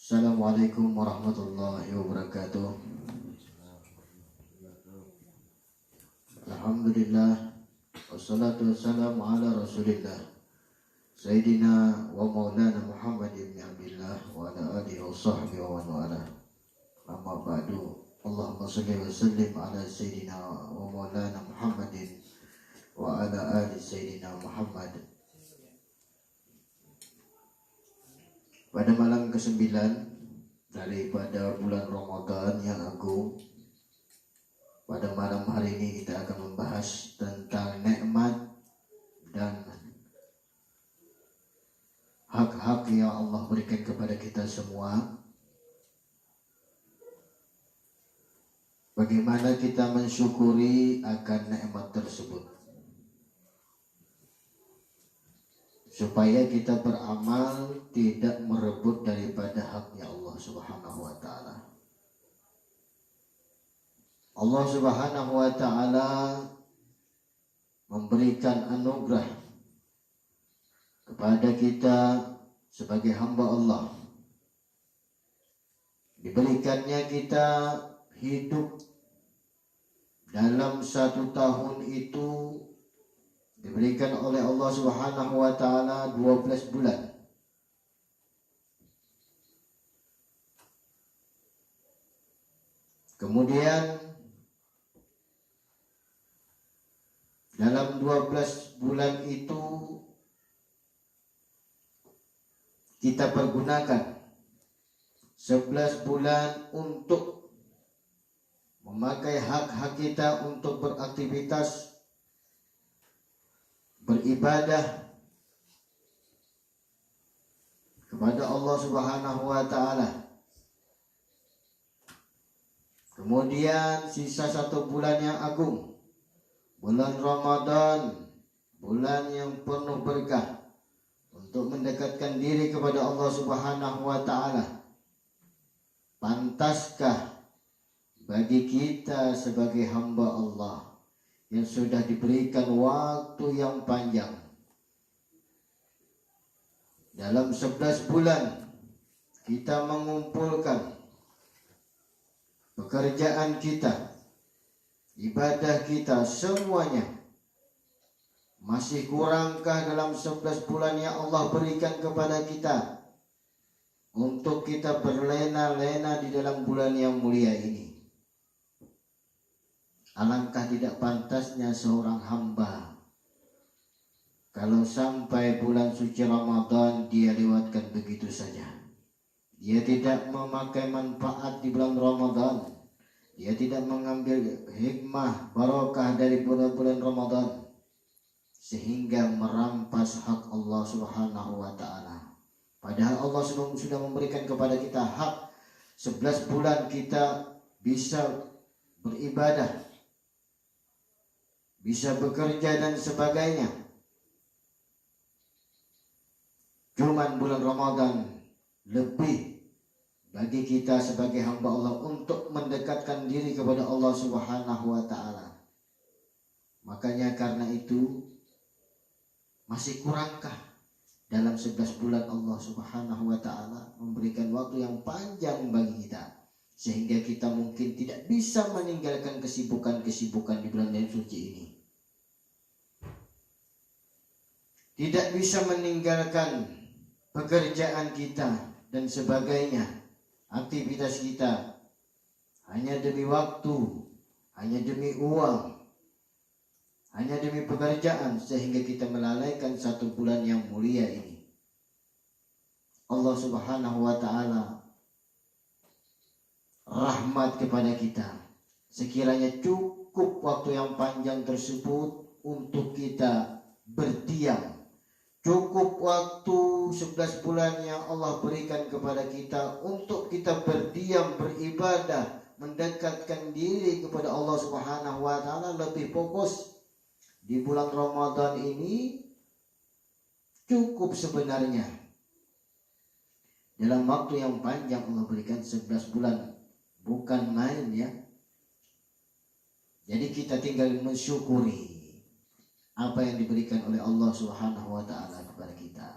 Assalamualaikum warahmatullahi wabarakatuh. Alhamdulillah, wassalatu wassalamu ala rasulillah Sayyidina wa maulana Muhammad ibn Abdillah wa ala alihi wa sahbihi wa man wala. Amma ba'du. Allahumma salli wa sallim ala Sayyidina wa maulana Muhammadin wa ala ali Sayyidina Muhammad. Pada malam ke-9 daripada bulan Ramadan yang agung, pada malam hari ini kita akan membahas tentang nikmat dan hak-hak yang Allah berikan kepada kita semua. Bagaimana kita mensyukuri akan nikmat tersebut, supaya kita beramal tidak merebut daripada haknya Allah Subhanahu wa ta'ala. Allah Subhanahu wa ta'ala memberikan anugerah kepada kita sebagai hamba Allah. Diberikannya kita hidup dalam 1 tahun itu diberikan oleh Allah Subhanahu wa ta'ala 12 bulan. Kemudian dalam 12 bulan itu kita pergunakan 11 bulan untuk memakai hak-hak kita untuk beraktivitas, beribadah kepada Allah Subhanahu wa ta'ala. Kemudian sisa 1 bulan yang agung, bulan Ramadan, bulan yang penuh berkah, untuk mendekatkan diri kepada Allah Subhanahu wa ta'ala. Pantaskah bagi kita sebagai hamba Allah yang sudah diberikan waktu yang panjang, dalam 11 bulan kita mengumpulkan pekerjaan kita, ibadah kita, semuanya, masih kurangkah dalam 11 bulan yang Allah berikan kepada kita untuk kita berlena-lena di dalam bulan yang mulia ini? Alangkah tidak pantasnya seorang hamba kalau sampai bulan suci Ramadan dia lewatkan begitu saja. Dia tidak memakai manfaat di bulan Ramadan. Dia tidak mengambil hikmah, barokah dari bulan-bulan Ramadan, sehingga merampas hak Allah Subhanahu wa ta'ala. Padahal Allah sudah memberikan kepada kita hak 11 bulan kita bisa beribadah, bisa bekerja dan sebagainya. Cuman bulan Ramadan lebih bagi kita sebagai hamba Allah untuk mendekatkan diri kepada Allah Subhanahu wa ta'ala. Makanya karena itu masih kurangkah dalam 11 bulan Allah Subhanahu wa ta'ala memberikan waktu yang panjang bagi kita, sehingga kita mungkin tidak bisa meninggalkan kesibukan-kesibukan di bulan yang suci ini. Tidak bisa meninggalkan pekerjaan kita dan sebagainya, aktivitas kita, hanya demi waktu, hanya demi uang, hanya demi pekerjaan, sehingga kita melalaikan 1 bulan yang mulia ini. Allah Subhanahu wa ta'ala rahmat kepada kita. Sekiranya cukup waktu yang panjang tersebut untuk kita berdiam, cukup waktu 11 bulan yang Allah berikan kepada kita untuk kita berdiam, beribadah, mendekatkan diri kepada Allah Subhanahu wa ta'ala, lebih fokus di bulan Ramadan ini, cukup sebenarnya. Dalam waktu yang panjang Allah berikan 11 bulan, bukan main ya. Jadi kita tinggal mensyukuri apa yang diberikan oleh Allah Subhanahu wa ta'ala kepada kita.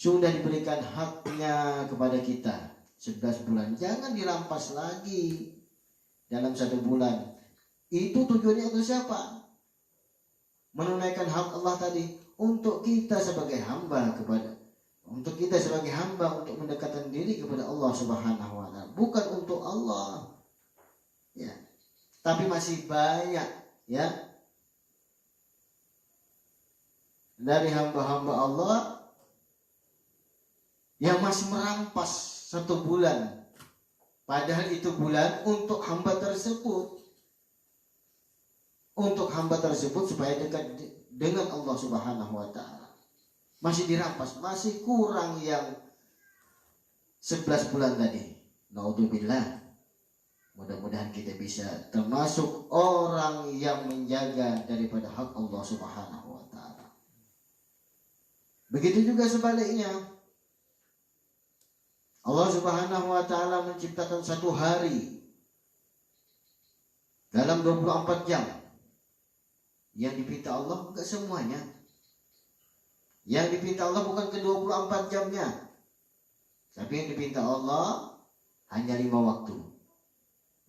sudah diberikan haknya kepada kita 11 bulan, jangan dirampas lagi dalam 1 bulan. Itu tujuannya untuk siapa? Menunaikan hak Allah tadi untuk kita sebagai hamba untuk mendekatkan diri kepada Allah Subhanahu wa taala, bukan untuk Allah. Ya. Tapi masih banyak ya dari hamba-hamba Allah yang masih merampas 1 bulan, padahal itu bulan untuk hamba tersebut supaya dekat dengan Allah Subhanahu wa taala. Masih dirampas, masih kurang yang 11 bulan tadi. Naudzubillah. Mudah-mudahan kita bisa termasuk orang yang menjaga daripada hak Allah Subhanahu wa taala. Begitu juga sebaliknya. Allah Subhanahu wa taala menciptakan 1 hari dalam 24 jam. Yang dipinta Allah enggak semuanya. Yang dipinta Allah bukan ke 24 jamnya. Tapi yang dipinta Allah hanya 5 waktu.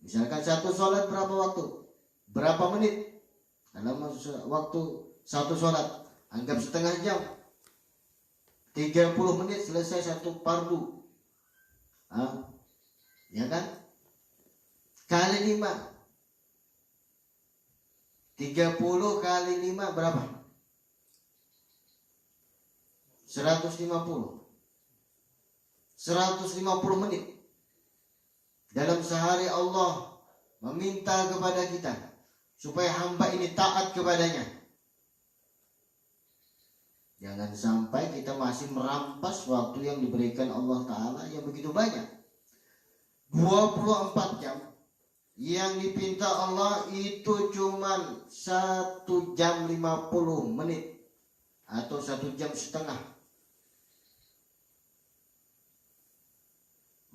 Misalkan 1 sholat berapa waktu? Berapa menit? Dalam waktu 1 sholat, anggap setengah jam. 30 menit selesai 1 fardu. Ya kan? Kali 5. 30 kali 5 berapa? 150. 150 menit. Dalam sehari Allah meminta kepada kita supaya hamba ini taat kepadanya. Jangan sampai kita masih merampas waktu yang diberikan Allah Ta'ala yang begitu banyak. 24 jam yang dipinta Allah itu cuman 1 jam 50 menit atau 1 jam setengah.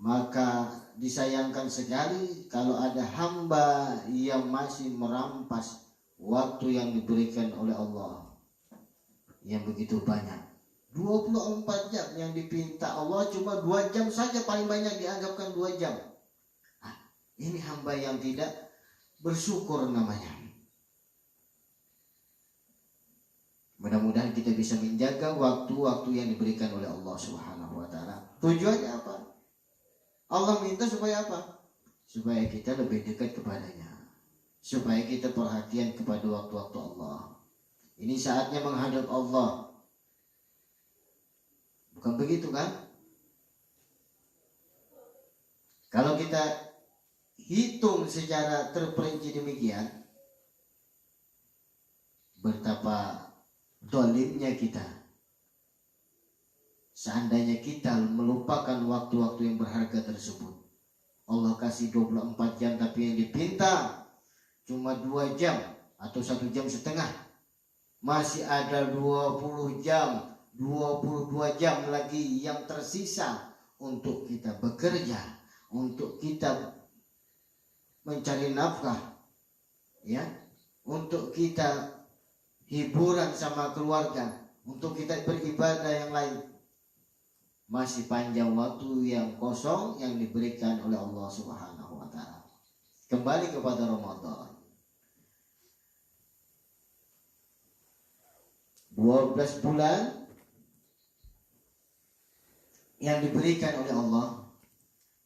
Maka disayangkan sekali kalau ada hamba yang masih merampas waktu yang diberikan oleh Allah yang begitu banyak. 24 jam yang dipinta Allah cuma 2 jam saja, paling banyak dianggapkan 2 jam. Ini hamba yang tidak bersyukur namanya. Mudah-mudahan kita bisa menjaga waktu-waktu yang diberikan oleh Allah Subhanahu wa taala. Tujuannya apa? Allah minta supaya apa? Supaya kita lebih dekat kepadanya. Supaya kita perhatian kepada waktu-waktu Allah. Ini saatnya menghadap Allah. Bukan begitu kan? Kalau kita hitung secara terperinci demikian, betapa dolimnya kita. Seandainya kita melupakan waktu-waktu yang berharga tersebut. Allah kasih 24 jam tapi yang dipinta cuma 2 jam atau 1 jam setengah. Masih ada 20 jam, 22 jam lagi yang tersisa untuk kita bekerja, untuk kita mencari nafkah, ya, untuk kita hiburan sama keluarga, untuk kita beribadah yang lain. Masih panjang waktu yang kosong yang diberikan oleh Allah Subhanahu wa taala. Kembali kepada Ramadan. 12 bulan yang diberikan oleh Allah.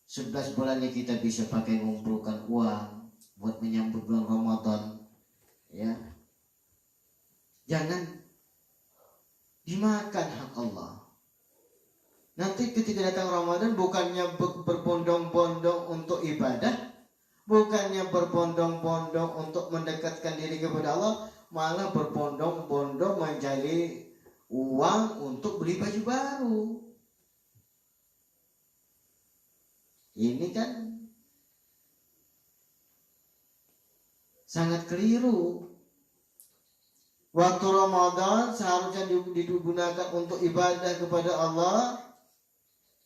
11 bulannya kita bisa pakai mengumpulkan uang buat menyambut bulan Ramadan, ya. Jangan dimakan hak Allah. Nanti ketika datang Ramadan bukannya berbondong-bondong untuk ibadah, bukannya berbondong-bondong untuk mendekatkan diri kepada Allah, malah berbondong-bondong mencari uang untuk beli baju baru. Ini kan sangat keliru. Waktu Ramadan seharusnya digunakan untuk ibadah kepada Allah,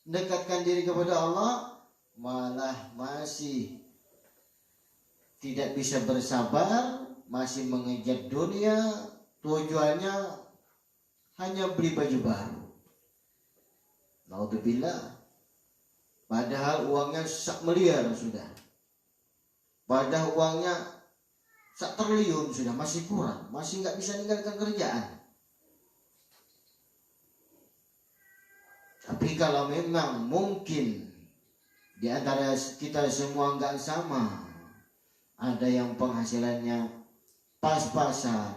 mendekatkan diri kepada Allah, malah masih tidak bisa bersabar, masih mengejar dunia, tujuannya hanya beli baju baru. Naudzubillah. Padahal uangnya sak miliar sudah. Padahal uangnya sak triliun sudah, masih kurang, masih nggak bisa meninggalkan kerjaan. Tapi kalau memang mungkin di antara kita semua nggak sama, ada yang penghasilannya pas-pasan,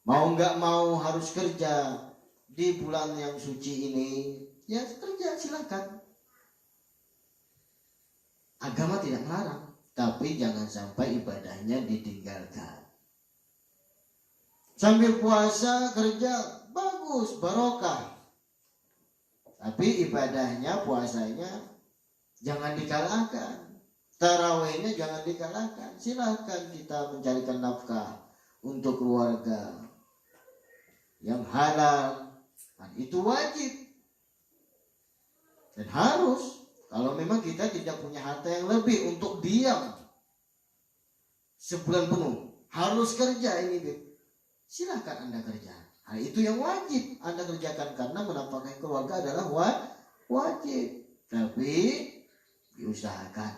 mau nggak mau harus kerja di bulan yang suci ini, ya kerja silakan. Agama tidak melarang, tapi jangan sampai ibadahnya ditinggalkan. Sambil puasa kerja bagus, barokah. Tapi ibadahnya, puasanya jangan dikalahkan. Tarawihnya jangan dikalahkan. Silakan kita mencarikan nafkah untuk keluarga yang halal. Dan itu wajib. Dan harus. Kalau memang kita tidak punya harta yang lebih untuk diam sebulan penuh, harus kerja ini, silakan Anda kerja. Hal itu yang wajib Anda kerjakan, karena menafkahi keluarga adalah wajib. Tapi diusahakan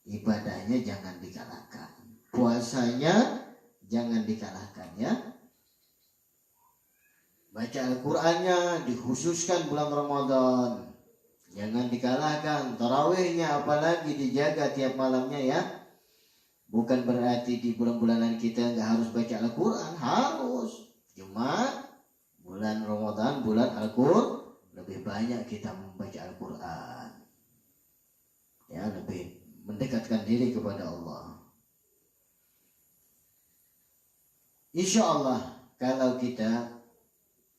ibadahnya jangan dikalahkan, puasanya jangan dikalahkan ya. Baca Al-Qur'annya dikhususkan bulan Ramadan, jangan dikalahkan. Tarawihnya apalagi dijaga tiap malamnya ya. Bukan berarti di bulan-bulanan kita nggak harus baca Al-Quran, harus. Cuma bulan Ramadan, bulan Al-Quran, lebih banyak kita membaca Al-Quran. Ya, lebih mendekatkan diri kepada Allah. Insya Allah kalau kita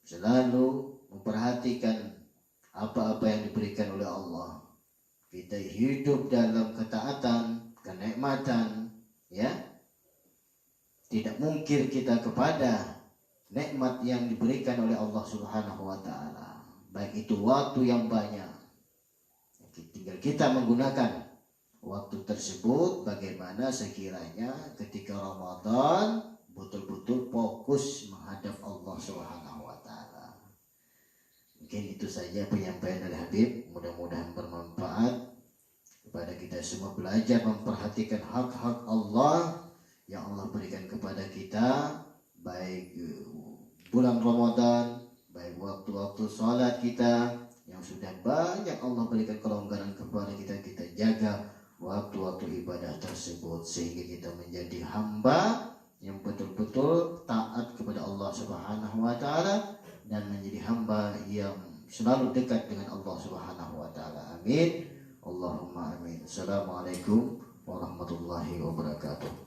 selalu memperhatikan apa-apa yang diberikan oleh Allah, kita hidup dalam ketaatan, kenikmatan, ya, tidak mungkir kita kepada nikmat yang diberikan oleh Allah Subhanahu wa taala, baik itu waktu yang banyak. Tinggal kita menggunakan waktu tersebut bagaimana sekiranya ketika Ramadan betul-betul fokus menghadap Allah Subhanahu wa taala. Mungkin itu saja penyampaian dari Habib, mudah-mudahan bermanfaat kepada kita semua, belajar memperhatikan hak-hak Allah yang Allah berikan kepada kita, baik bulan Ramadan, baik waktu-waktu sholat kita yang sudah banyak Allah berikan kelonggaran kepada kita, kita jaga waktu-waktu ibadah tersebut sehingga kita menjadi hamba yang betul-betul taat kepada Allah Subhanahu wa taala dan menjadi hamba yang selalu dekat dengan Allah Subhanahu wa taala. Amin. Allahumma amin. Assalamualaikum warahmatullahi wabarakatuh.